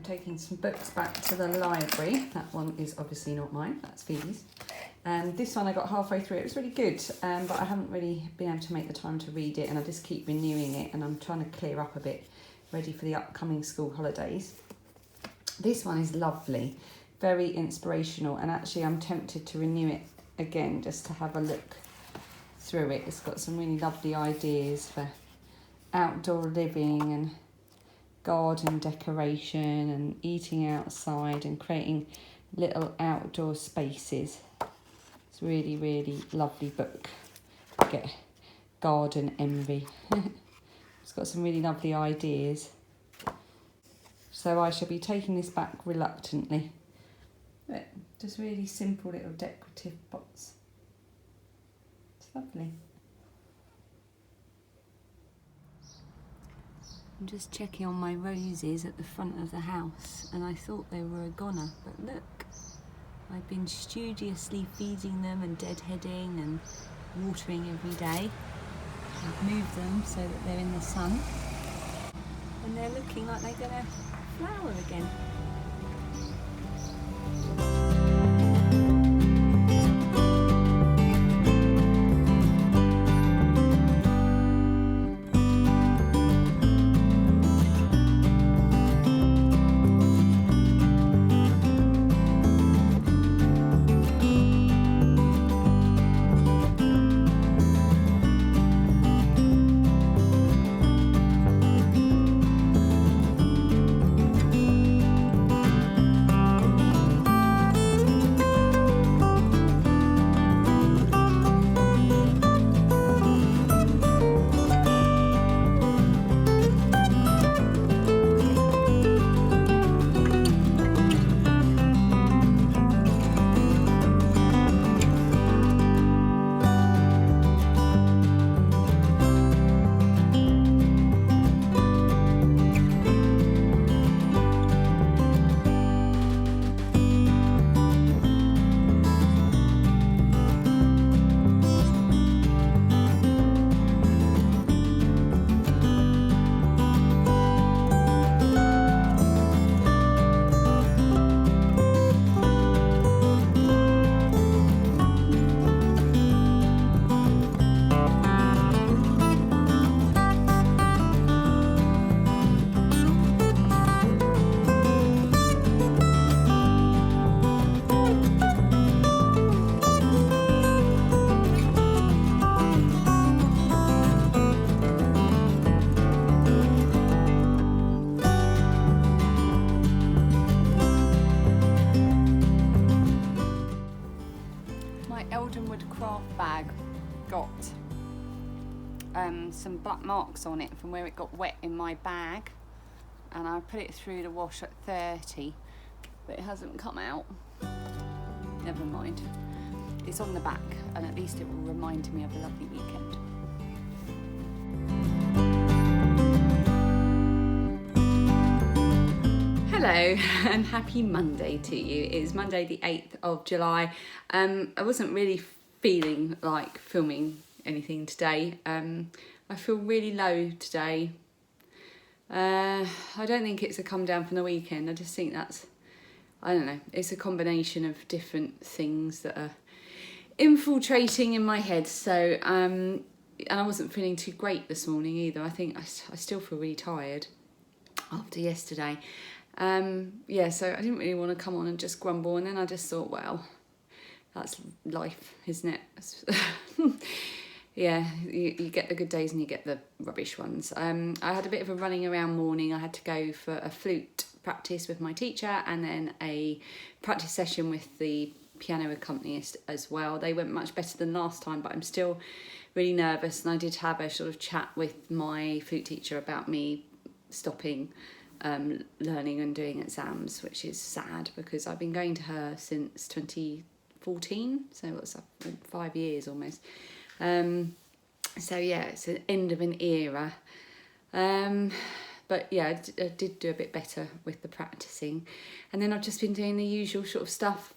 taking some books back to the library. That one is obviously not mine, that's Phoebe's. This one I got halfway through. It was really good, but I haven't really been able to make the time to read it, and I just keep renewing it, and I'm trying to clear up a bit, ready for the upcoming school holidays. This one is lovely, very inspirational, and actually I'm tempted to renew it again just to have a look through it. It's got some really lovely ideas for outdoor living and garden decoration and eating outside and creating little outdoor spaces. It's a really, really lovely book. Get garden envy. It's got some really lovely ideas. So I shall be taking this back reluctantly. But just really simple little decorative pots. It's lovely. I'm just checking on my roses at the front of the house, and I thought they were a goner, but look, I've been studiously feeding them and deadheading and watering every day. I've moved them so that they're in the sun, and they're looking like they're gonna flower again. Some black marks on it from where it got wet in my bag, and I put it through the wash at 30, but it hasn't come out. Never mind, it's on the back, and at least it will remind me of a lovely weekend. Hello and happy Monday to you. It is Monday the 8th of July. I wasn't really feeling like filming anything today. I feel really low today. I don't think it's a come down from the weekend. I just think that's, I don't know, it's a combination of different things that are infiltrating in my head. So, and I wasn't feeling too great this morning either. I think I still feel really tired after yesterday. Yeah, so I didn't really want to come on and just grumble, and then I just thought, well, that's life, isn't it? Yeah, you get the good days and you get the rubbish ones. I had a bit of a running around morning. I had to go for a flute practice with my teacher, and then a practice session with the piano accompanist as well. They went much better than last time, but I'm still really nervous, and I did have a sort of chat with my flute teacher about me stopping learning and doing exams, which is sad because I've been going to her since 2014, so what's that, 5 years almost. So yeah, it's the end of an era. but yeah, I did do a bit better with the practicing. And then I've just been doing the usual sort of stuff,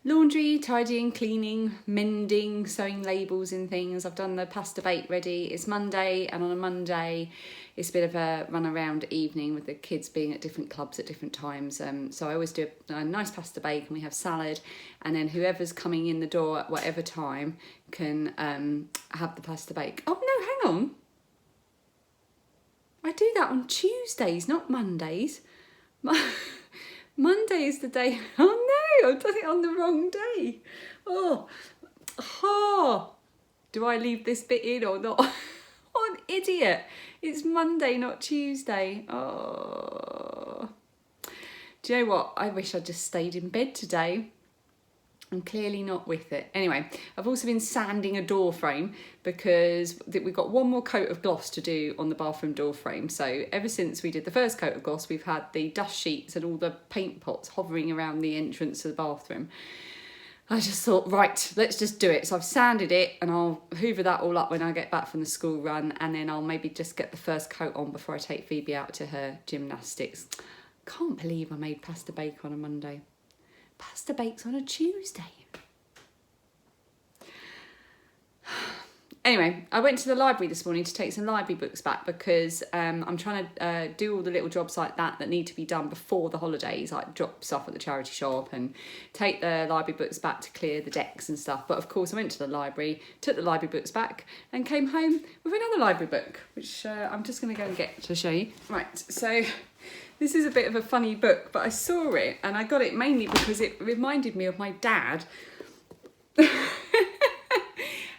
laundry, tidying, cleaning, mending, sewing labels and things. I've done the pasta bake ready. It's Monday, and on a Monday it's a bit of a run around evening with the kids being at different clubs at different times. So I always do a nice pasta bake, and we have salad, and then whoever's coming in the door at whatever time can have the pasta bake. Oh no, hang on. I do that on Tuesdays, not Mondays. Monday is the day. Oh no, I've done it on the wrong day. Oh, do I leave this bit in or not? What an idiot. It's Monday, not Tuesday. Oh. Do you know what? I wish I'd just stayed in bed today. I'm clearly not with it. Anyway, I've also been sanding a door frame because we've got one more coat of gloss to do on the bathroom door frame. So ever since we did the first coat of gloss, we've had the dust sheets and all the paint pots hovering around the entrance to the bathroom. I just thought, right, let's just do it. So I've sanded it, and I'll hoover that all up when I get back from the school run, and then I'll maybe just get the first coat on before I take Phoebe out to her gymnastics. Can't believe I made pasta bake on a Monday. Pasta bakes on a Tuesday. Anyway, I went to the library this morning to take some library books back because I'm trying to do all the little jobs like that need to be done before the holidays, like drop stuff at the charity shop and take the library books back to clear the decks and stuff. But of course I went to the library, took the library books back and came home with another library book, which I'm just going to go and get to show you. Right, so this is a bit of a funny book, but I saw it and I got it mainly because it reminded me of my dad.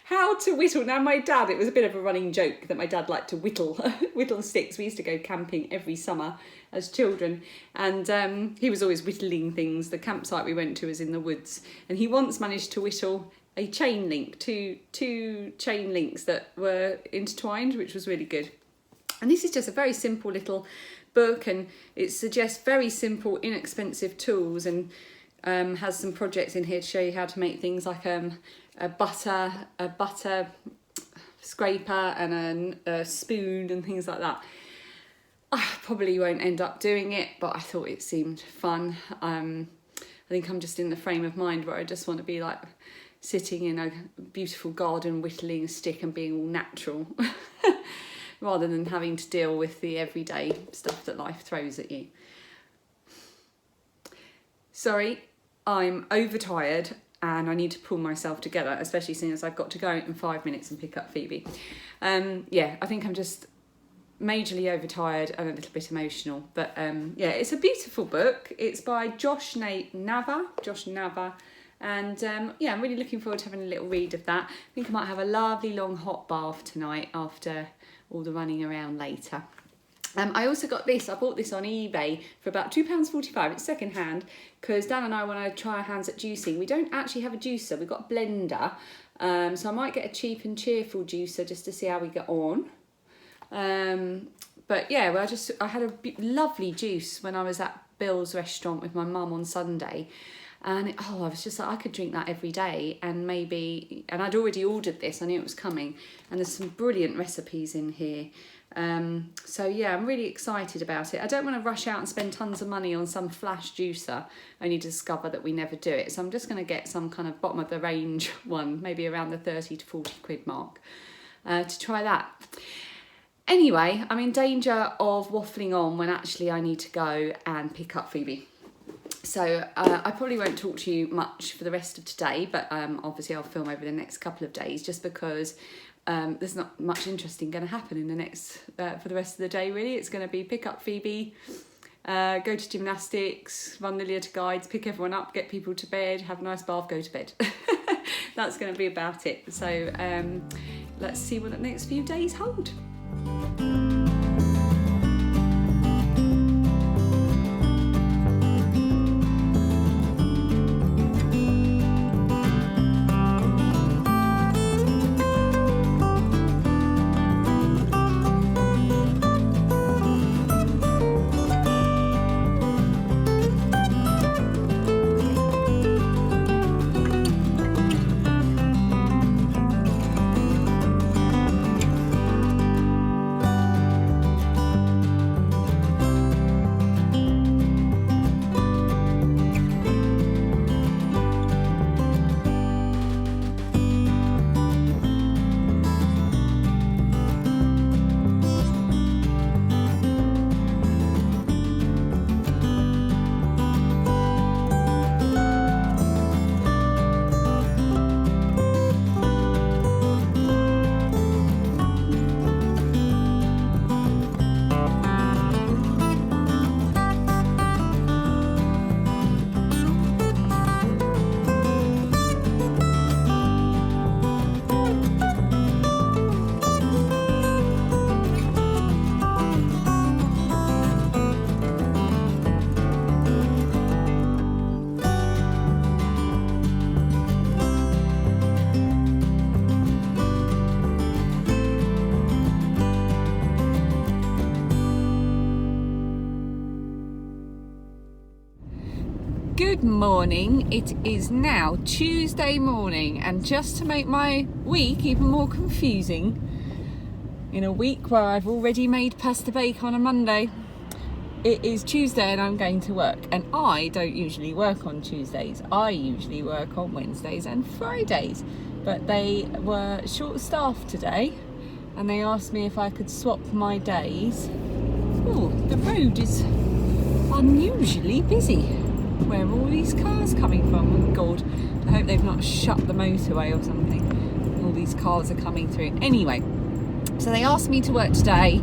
How to whittle. Now my dad, it was a bit of a running joke that my dad liked to whittle sticks. We used to go camping every summer as children, and he was always whittling things. The campsite we went to was in the woods, and he once managed to whittle a chain link, two chain links that were intertwined, which was really good. And this is just a very simple little book, and it suggests very simple, inexpensive tools, and has some projects in here to show you how to make things like a butter scraper and a spoon and things like that. I probably won't end up doing it, but I thought it seemed fun. I think I'm just in the frame of mind where I just want to be like sitting in a beautiful garden whittling a stick and being all natural rather than having to deal with the everyday stuff that life throws at you. Sorry, I'm overtired and I need to pull myself together, especially seeing as I've got to go in 5 minutes and pick up Phoebe. Yeah, I think I'm just majorly overtired and a little bit emotional. But yeah, it's a beautiful book. It's by Josh Nava. And yeah, I'm really looking forward to having a little read of that. I think I might have a lovely long hot bath tonight after all the running around later. I also got this. I bought this on eBay for about £2.45. It's second hand because Dan and I want to try our hands at juicing. We don't actually have a juicer. We've got a blender. So I might get a cheap and cheerful juicer just to see how we get on. But yeah, well, I had a lovely juice when I was at Bill's restaurant with my mum on Sunday. And I was just like, I could drink that every day, and I'd already ordered this. I knew it was coming. And there's some brilliant recipes in here. So yeah, I'm really excited about it. I don't want to rush out and spend tons of money on some flash juicer only to discover that we never do it. So I'm just going to get some kind of bottom of the range one, maybe around the 30 to 40 quid mark, to try that. Anyway, I'm in danger of waffling on when actually I need to go and pick up Phoebe. So I probably won't talk to you much for the rest of today, but obviously I'll film over the next couple of days just because there's not much interesting going to happen in the next for the rest of the day really. It's going to be pick up Phoebe, go to gymnastics, run the Leota guides, pick everyone up, get people to bed, have a nice bath, go to bed. That's going to be about it. So let's see what the next few days hold. Good morning. It is now Tuesday morning, and just to make my week even more confusing, in a week where I've already made pasta bake on a Monday, it is Tuesday and I'm going to work. And I don't usually work on Tuesdays. I usually work on Wednesdays and Fridays. But they were short-staffed today and they asked me if I could swap my days. Oh, the road is unusually busy. Where are all these cars coming from? Oh God, I hope they've not shut the motorway or something. All these cars are coming through. Anyway, so they asked me to work today,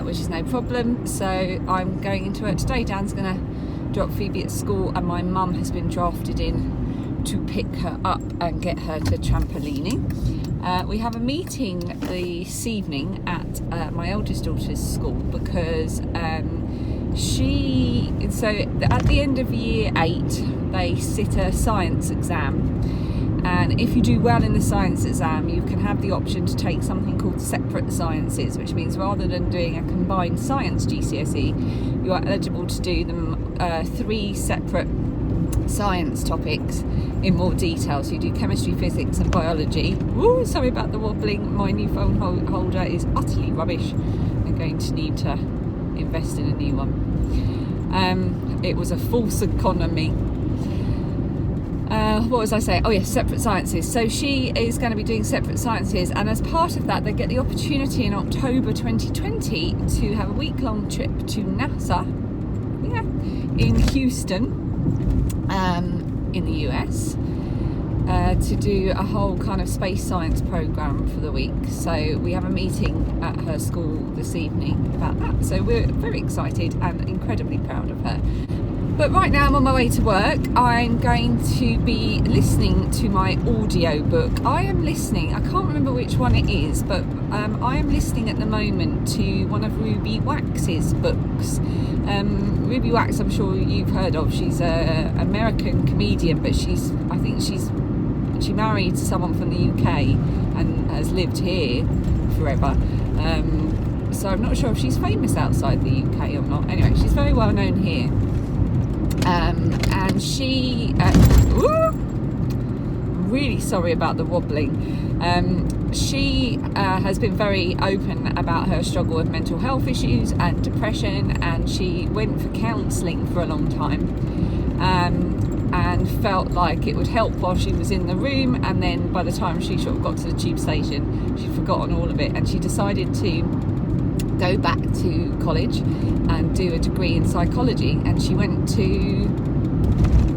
which is no problem. So I'm going into work today. Dan's going to drop Phoebe at school, and my mum has been drafted in to pick her up and get her to trampolining. We have a meeting this evening at my eldest daughter's school because so at the end of year 8 they sit a science exam, and if you do well in the science exam you can have the option to take something called separate sciences, which means rather than doing a combined science GCSE you are eligible to do them 3 separate science topics in more detail. So you do chemistry, physics and biology. Ooh, sorry about the wobbling, my new phone holder is utterly rubbish. I'm going to need to invest in a new one. It was a false economy. What was I saying? Oh yes, separate sciences. So she is going to be doing separate sciences, and as part of that they get the opportunity in October 2020 to have a week-long trip to NASA in Houston in the US to do a whole kind of space science program for the week. So we have a meeting at her school this evening about that, so we're very excited and incredibly proud of her. But right now I'm on my way to work. I'm going to be listening to my audio book. I can't remember which one it is, but I am listening at the moment to one of Ruby Wax's books. Ruby Wax, I'm sure you've heard of. She's an American comedian, but she married someone from the UK and has lived here forever. So I'm not sure if she's famous outside the UK or not. Anyway, she's very well known here. And she really sorry about the wobbling. She has been very open about her struggle with mental health issues and depression, and she went for counselling for a long time, and felt like it would help while she was in the room, and then by the time she sort of got to the tube station she'd forgotten all of it, and she decided to go back to college and do a degree in psychology, and she went to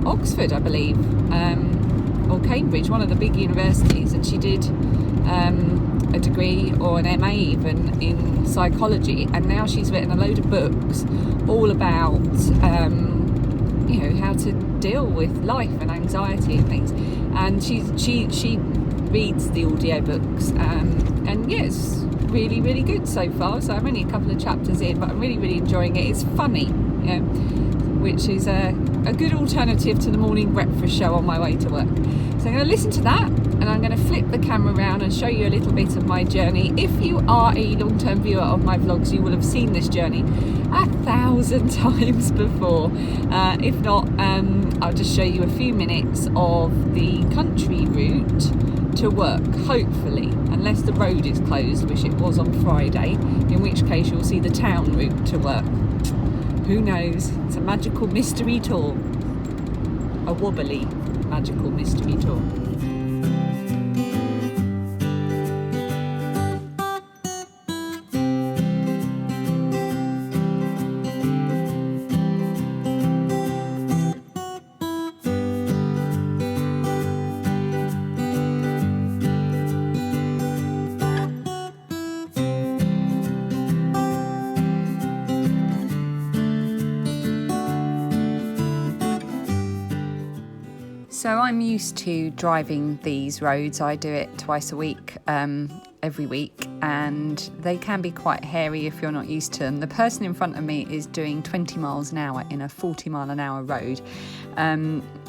Oxford, I believe, or Cambridge, one of the big universities, and she did a degree or an MA even in psychology, and now she's written a load of books all about how to deal with life and anxiety and things, and she reads the audiobooks, and yes, really really good so far. So I'm only a couple of chapters in, but I'm really really enjoying it. It's funny, which is a good alternative to the morning breakfast show on my way to work. So I'm going to listen to that, and I'm going to flip the camera around and show you a little bit of my journey. If you are a long-term viewer of my vlogs, you will have seen this journey 1,000 times before. If not, I'll just show you a few minutes of the country route to work, hopefully, unless the road is closed, which it was on Friday, in which case you'll see the town route to work. Who knows? It's a magical mystery tour. A wobbly magical mystery tour. So I'm used to driving these roads. I do it twice a week, every week, and they can be quite hairy if you're not used to them. The person in front of me is doing 20 miles an hour in a 40 mile an hour road.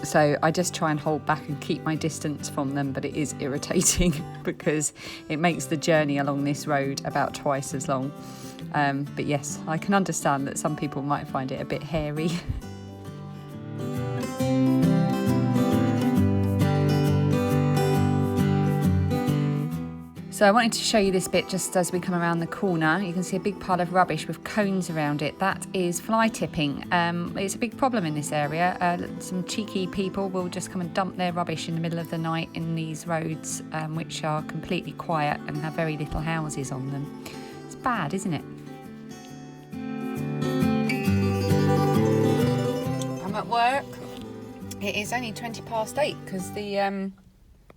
So I just try and hold back and keep my distance from them, but it is irritating because it makes the journey along this road about twice as long. But yes, I can understand that some people might find it a bit hairy. So I wanted to show you this bit just as we come around the corner. You can see a big pile of rubbish with cones around it. That is fly tipping. It's a big problem in this area. Some cheeky people will just come and dump their rubbish in the middle of the night in these roads, which are completely quiet and have very little houses on them. It's bad, isn't it? I'm at work. It is only 8:20 because the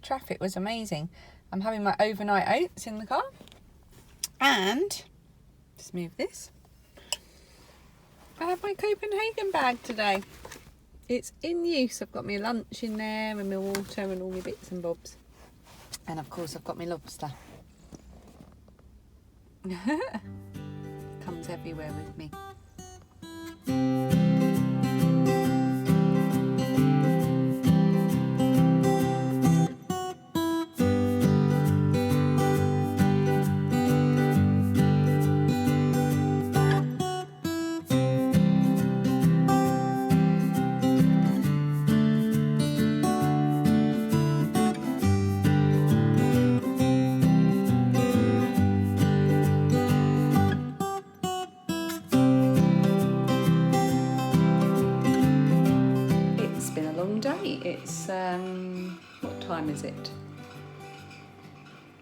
traffic was amazing. I'm having my overnight oats in the car, and just move this. I have my Copenhagen bag today. It's in use. I've got my lunch in there and my water and all my bits and bobs, and of course I've got my lobster. Comes everywhere with me. It's what time is it?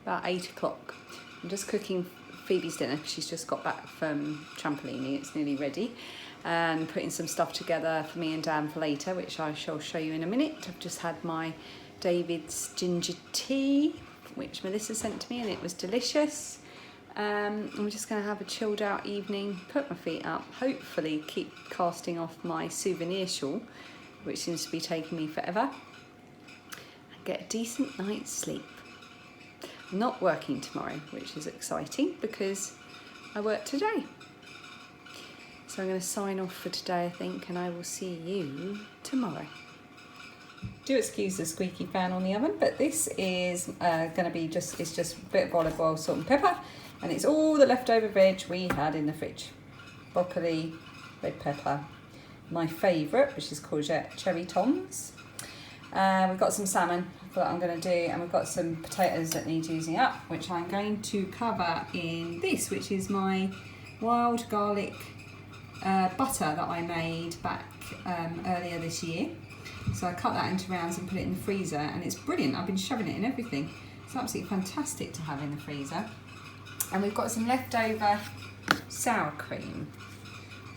About 8 o'clock. I'm just cooking Phoebe's dinner because she's just got back from trampolining. It's nearly ready, and putting some stuff together for me and Dan for later, which I shall show you in a minute. I've just had my David's ginger tea, which Melissa sent to me, and it was delicious. I'm just going to have a chilled out evening, put my feet up, hopefully keep casting off my souvenir shawl, which seems to be taking me forever, and get a decent night's sleep. I'm not working tomorrow, which is exciting because I work today. So I'm going to sign off for today, I think, and I will see you tomorrow. Do excuse the squeaky fan on the oven, but this is going to be it's just a bit of olive oil, salt and pepper, and it's all the leftover veg we had in the fridge. Broccoli, red pepper, my favourite, which is courgette cherry toms. We've got some salmon that I'm going to do, and we've got some potatoes that need using up, which I'm going to cover in this, which is my wild garlic butter that I made back earlier this year. So I cut that into rounds and put it in the freezer, and it's brilliant. I've been shoving it in everything. It's absolutely fantastic to have in the freezer. And we've got some leftover sour cream.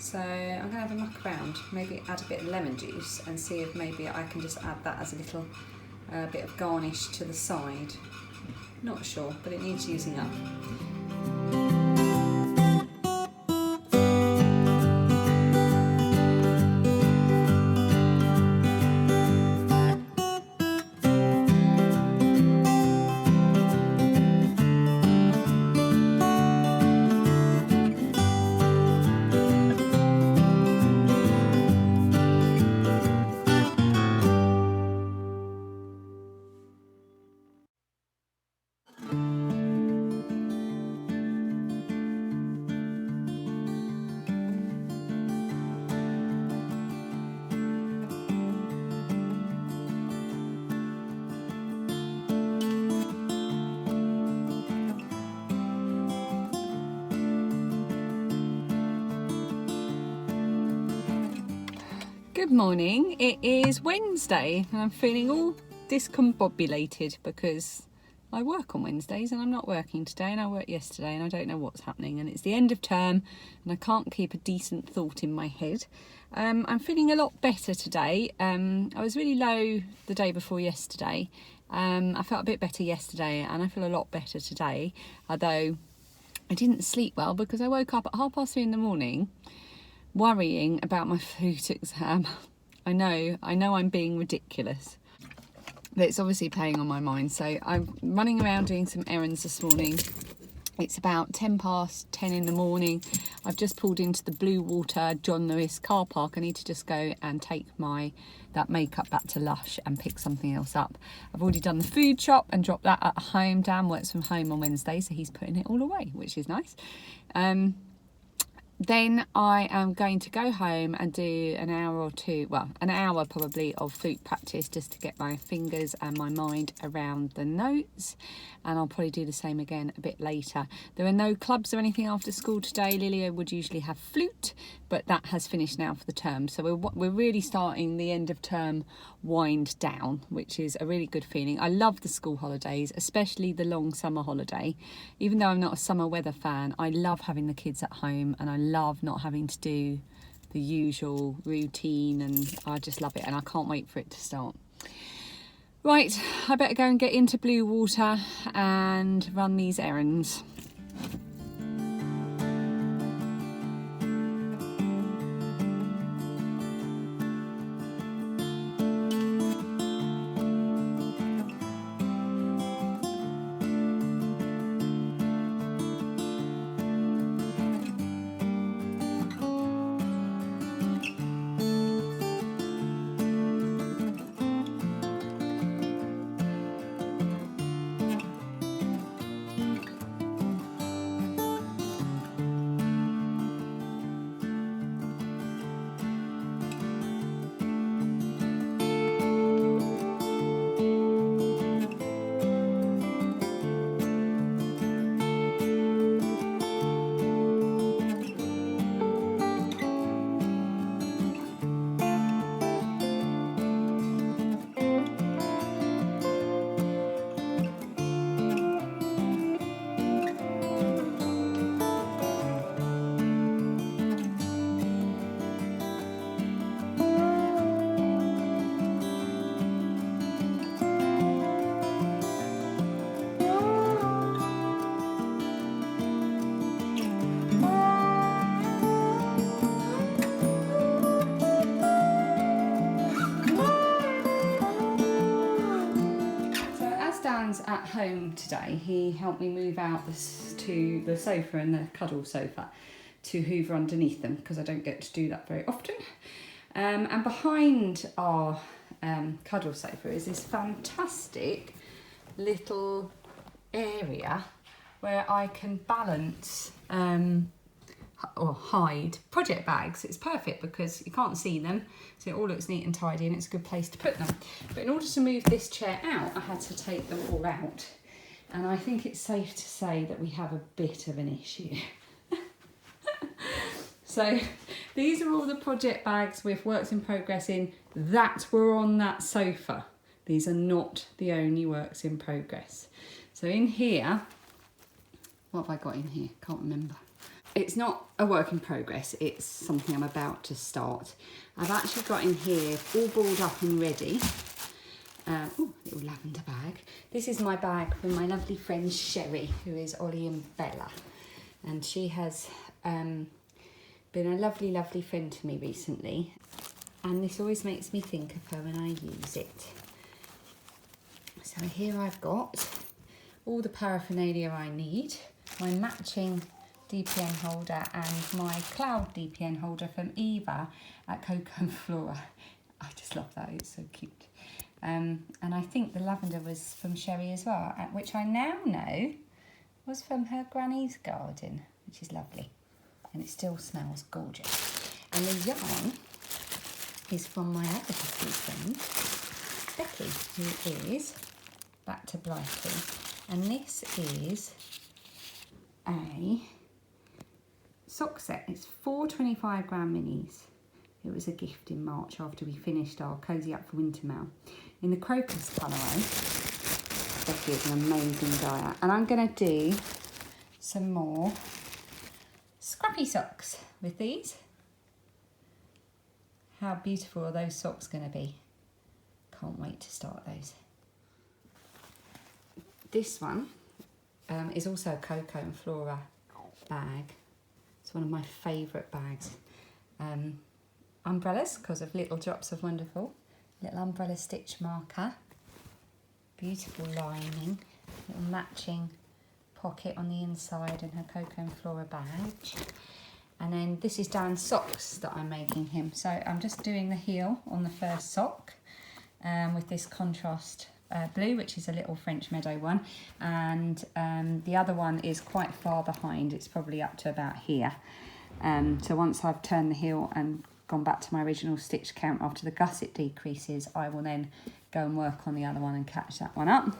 So I'm going to have a muck around, maybe add a bit of lemon juice and see if maybe I can just add that as a little bit of garnish to the side. Not sure, but it needs using up. Good morning. It is Wednesday and I'm feeling all discombobulated because I work on Wednesdays and I'm not working today, and I worked yesterday and I don't know what's happening, and it's the end of term and I can't keep a decent thought in my head. I'm feeling a lot better today. I was really low the day before yesterday. I felt a bit better yesterday and I feel a lot better today, although I didn't sleep well because I woke up at 3:30 in the morning worrying about my flute exam. I know I'm being ridiculous, but it's obviously playing on my mind. So I'm running around doing some errands this morning. It's about 10:10 in the morning. I've just pulled into the Blue Water John Lewis car park. I need to just go and take that makeup back to Lush and pick something else up. I've already done the food shop and dropped that at home. Dan works from home on Wednesday, so he's putting it all away, which is nice. Then I am going to go home and do an hour or two, well, an hour probably of flute practice just to get my fingers and my mind around the notes. And I'll probably do the same again a bit later. There are no clubs or anything after school today. Lilia would usually have flute, but that has finished now for the term. So we're really starting the end of term wind down, which is a really good feeling. I love the school holidays, especially the long summer holiday. Even though I'm not a summer weather fan, I love having the kids at home, and I love not having to do the usual routine, and I just love it, and I can't wait for it to start. Right, I better go and get into blue water and run these errands. At home today, he helped me move out to the sofa and the cuddle sofa to hoover underneath them, because I don't get to do that very often. And behind our cuddle sofa is this fantastic little area where I can balance or hide project bags. It's perfect because you can't see them, so it all looks neat and tidy, and it's a good place to put them. But in order to move this chair out, I had to take them all out, and I think it's safe to say that we have a bit of an issue. So these are all the project bags with works in progress in that were on that sofa. These are not the only works in progress. So in here, what have I got in here? Can't remember. It's not a work in progress, it's something I'm about to start. I've actually got in here all balled up and ready. Little lavender bag. This is my bag from my lovely friend Sherry, who is Ollie and Bella. And she has been a lovely, lovely friend to me recently. And this always makes me think of her when I use it. So here I've got all the paraphernalia I need, my matching DPN holder and my cloud DPN holder from Eva at Coco and Flora. I just love that, it's so cute. And I think the lavender was from Sherry as well, which I now know was from her granny's garden, which is lovely. And it still smells gorgeous. And the yarn is from my other Becky friend, Becky, who is back to Blighty. And this is a sock set. It's 4 25-gram minis. It was a gift in March after we finished our Cozy Up for Winter mail. In the crocus colourway. Becky is an amazing dyer. And I'm going to do some more scrappy socks with these. How beautiful are those socks going to be? Can't wait to start those. This one is also a Coco and Flora bag. It's one of my favourite bags. Umbrellas, because of Little Drops of Wonderful. Little umbrella stitch marker. Beautiful lining. Little matching pocket on the inside and her Coco and Flora badge. And then this is Dan's socks that I'm making him. So I'm just doing the heel on the first sock with this contrast blue, which is a little French meadow one. And the other one is quite far behind. It's probably up to about here. So once I've turned the heel and gone back to my original stitch count after the gusset decreases, I will then go and work on the other one and catch that one up.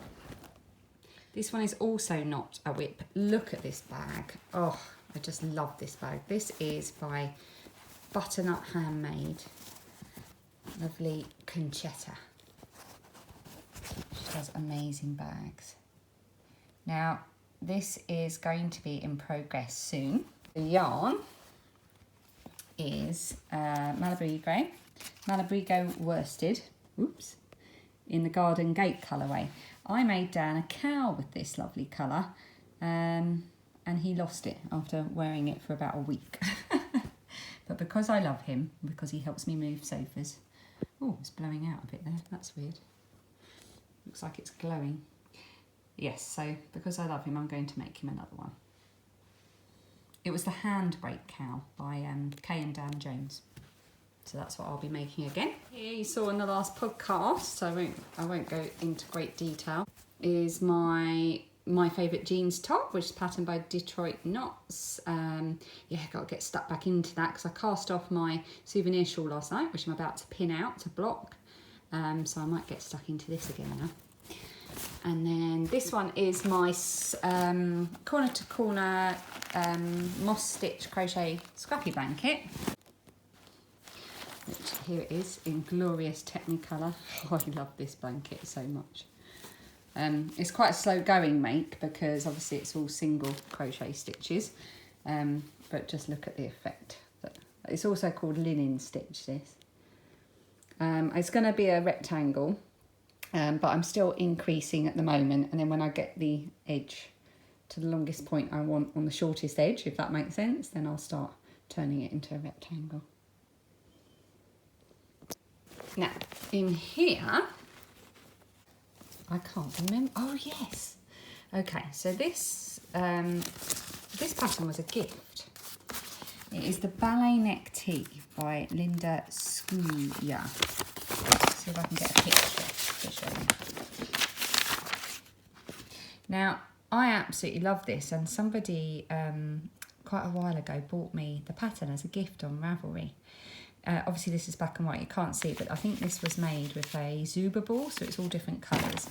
This one is also not a whip. Look at this bag. Oh, I just love this bag. This is by Butternut Handmade. Lovely Conchetta. She does amazing bags. Now, this is going to be in progress soon. The yarn is Malabrigo worsted, oops, in the Garden Gate colourway. I made Dan a cowl with this lovely colour, and he lost it after wearing it for about a week. But because I love him, because he helps me move sofas. Oh, it's blowing out a bit there, that's weird. Looks like it's glowing. Yes, so because I love him, I'm going to make him another one. It was the Handbrake cowl by Kay and Dan Jones. So that's what I'll be making again. Here you saw in the last podcast, so I won't go into great detail, is my favourite jeans top, which is patterned by Detroit Knots. Yeah, got to get stuck back into that because I cast off my souvenir shawl last night, which I'm about to pin out to block. So I might get stuck into this again now. And then this one is my corner to corner moss stitch crochet scrappy blanket. Which here it is in glorious Technicolor. Oh, I love this blanket so much. It's quite a slow going make because obviously it's all single crochet stitches. But just look at the effect. It's also called linen stitch, this. It's going to be a rectangle. But I'm still increasing at the moment, and then when I get the edge to the longest point I want on the shortest edge, if that makes sense, then I'll start turning it into a rectangle. Now, in here, I can't remember, oh yes. Okay, so this pattern was a gift. It is the Ballet Neck Tee by Linda Skooya. See if I can get a picture. Now, I absolutely love this, and somebody quite a while ago bought me the pattern as a gift on Ravelry. Obviously this is black and white, you can't see, but I think this was made with a Zuba ball, so it's all different colours.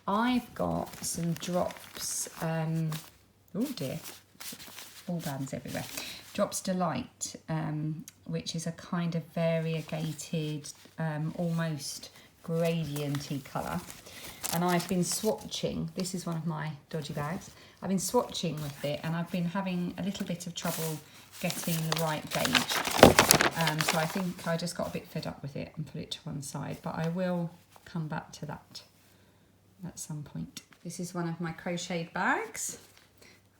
I've got some drops, oh dear, ball bands everywhere. Drops Delight, which is a kind of variegated, almost gradienty colour, and I've been swatching. This is one of my dodgy bags. I've been swatching with it, and I've been having a little bit of trouble getting the right gauge. So I think I just got a bit fed up with it and put it to one side, but I will come back to that at some point. This is one of my crocheted bags,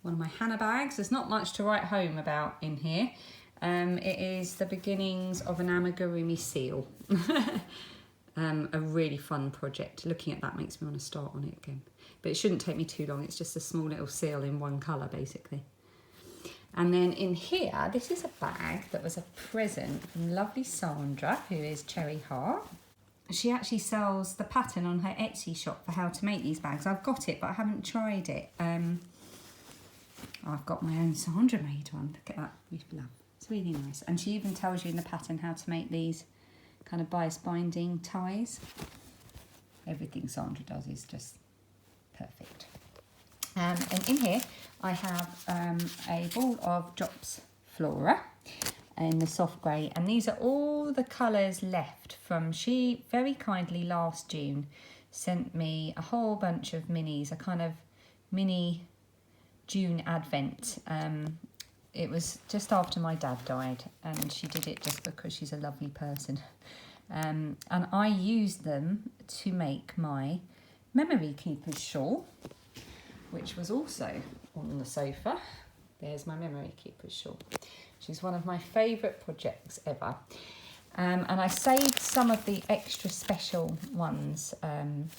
one of my Hannah bags. There's not much to write home about in here. It is the beginnings of an amigurumi seal. A really fun project. Looking at that makes me want to start on it again. But it shouldn't take me too long. It's just a small little seal in one colour, basically. And then in here, this is a bag that was a present from lovely Sandra, who is Cherry Heart. She actually sells the pattern on her Etsy shop for how to make these bags. I've got it, but I haven't tried it. I've got my own Sandra made one. Look at that. It's really nice. And she even tells you in the pattern how to make these kind of bias binding ties. Everything Sandra does is just perfect. And in here I have a ball of Drops Flora in the soft grey, and these are all the colours left from, she very kindly last June sent me a whole bunch of minis, a kind of mini June advent. It was just after my dad died, and she did it just because she's a lovely person. And I used them to make my Memory Keeper's shawl, which was also on the sofa. There's my Memory Keeper's shawl. She's one of my favourite projects ever. And I saved some of the extra special ones, and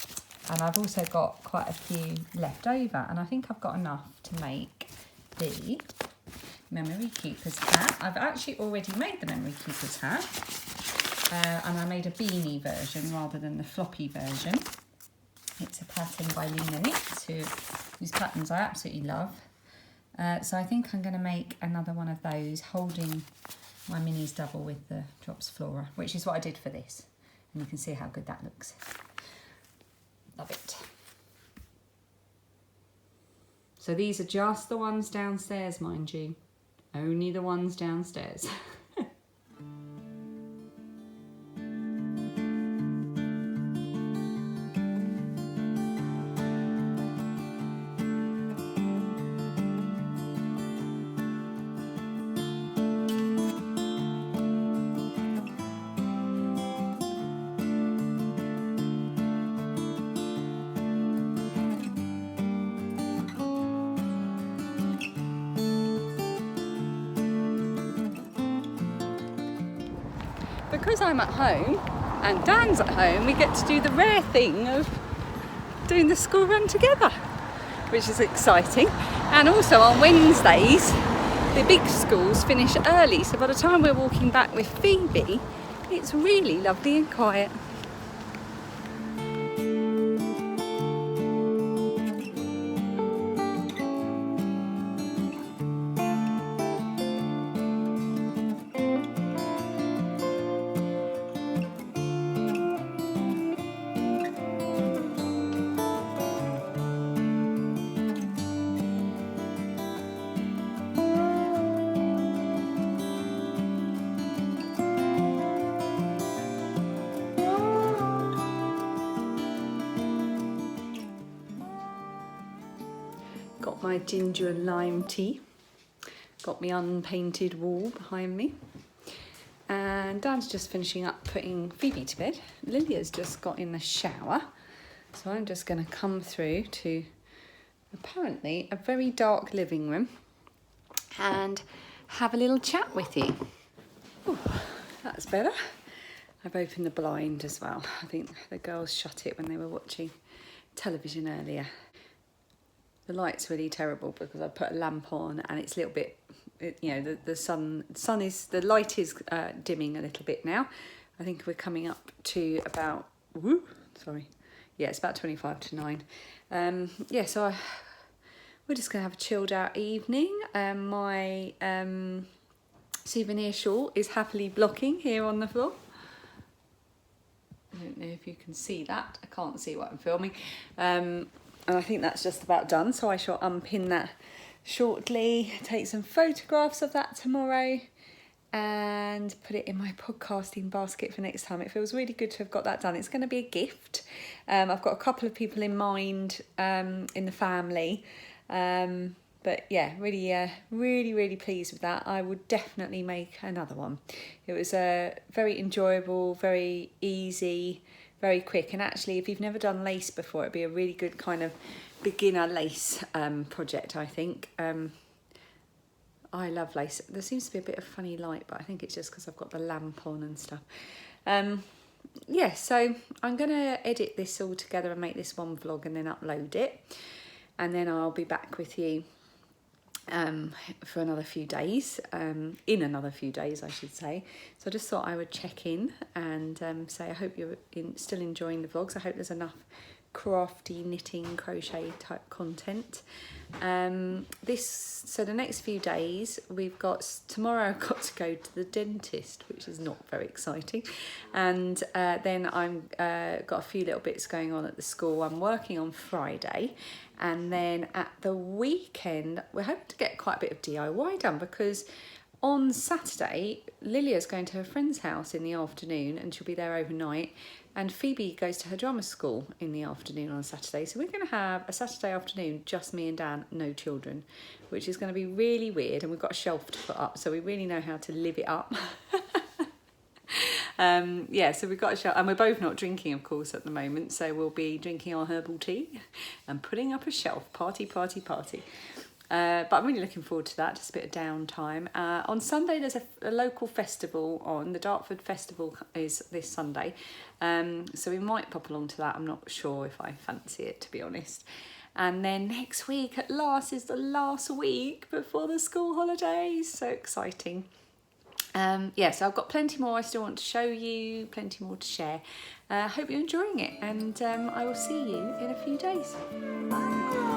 I've also got quite a few left over, and I think I've got enough to make the Memory Keeper's hat. I've actually already made the Memory Keeper's hat, and I made a beanie version rather than the floppy version. It's a pattern by Lena Knits, whose patterns I absolutely love. So I think I'm going to make another one of those, holding my minis double with the drops flora, which is what I did for this. And you can see how good that looks. Love it. So these are just the ones downstairs, mind you. Only the ones downstairs. Because I'm at home and Dan's at home, we get to do the rare thing of doing the school run together, which is exciting. And also on Wednesdays, the big schools finish early, so by the time we're walking back with Phoebe, it's really lovely and quiet. Got my ginger and lime tea. Got my unpainted wall behind me. And Dan's just finishing up putting Phoebe to bed. Lydia's just got in the shower. So I'm just going to come through to apparently a very dark living room and have a little chat with you. Ooh, that's better. I've opened the blind as well. I think the girls shut it when they were watching television earlier. The light's really terrible because I put a lamp on and it's a little bit, you know, the light is dimming a little bit now. I think we're coming up to about, it's about 25 to 9. So we're just going to have a chilled out evening. My souvenir shawl is happily blocking here on the floor. I don't know if you can see that. I can't see what I'm filming. And I think that's just about done, so I shall unpin that shortly, take some photographs of that tomorrow and put it in my podcasting basket for next time. It feels really good to have got that done. It's going to be a gift. I've got a couple of people in mind in the family, but yeah, really pleased with that. I would definitely make another one. It was very enjoyable, very easy, very quick, and actually if you've never done lace before, it'd be a really good kind of beginner lace project, I think. I love lace. There seems to be a bit of funny light, but I think it's just because I've got the lamp on and stuff. So I'm going to edit this all together and make this one vlog and then upload it, and then I'll be back with you for another few days, in another few days I should say. So I just thought I would check in and say I hope you're still enjoying the vlogs. I hope there's enough crafty knitting crochet type content. So the next few days we've got, tomorrow I've got to go to the dentist, which is not very exciting, and then I'm got a few little bits going on at the school. I'm working on Friday, and then at the weekend we're hoping to get quite a bit of DIY done, because on Saturday Lilia's going to her friend's house in the afternoon and she'll be there overnight, and Phoebe goes to her drama school in the afternoon on Saturday. So we're going to have a Saturday afternoon, just me and Dan, no children, which is going to be really weird. And we've got a shelf to put up, so we really know how to live it up. So we've got a shelf, and we're both not drinking, of course, at the moment. So we'll be drinking our herbal tea and putting up a shelf. Party. But I'm really looking forward to that, just a bit of downtime. On Sunday there's a local festival on. The Dartford Festival is this Sunday, so we might pop along to that. I'm not sure if I fancy it, to be honest. And then next week at last is the last week before the school holidays. So exciting. So I've got plenty more I still want to show you, plenty more to share. Hope you're enjoying it, and I will see you in a few days. Bye.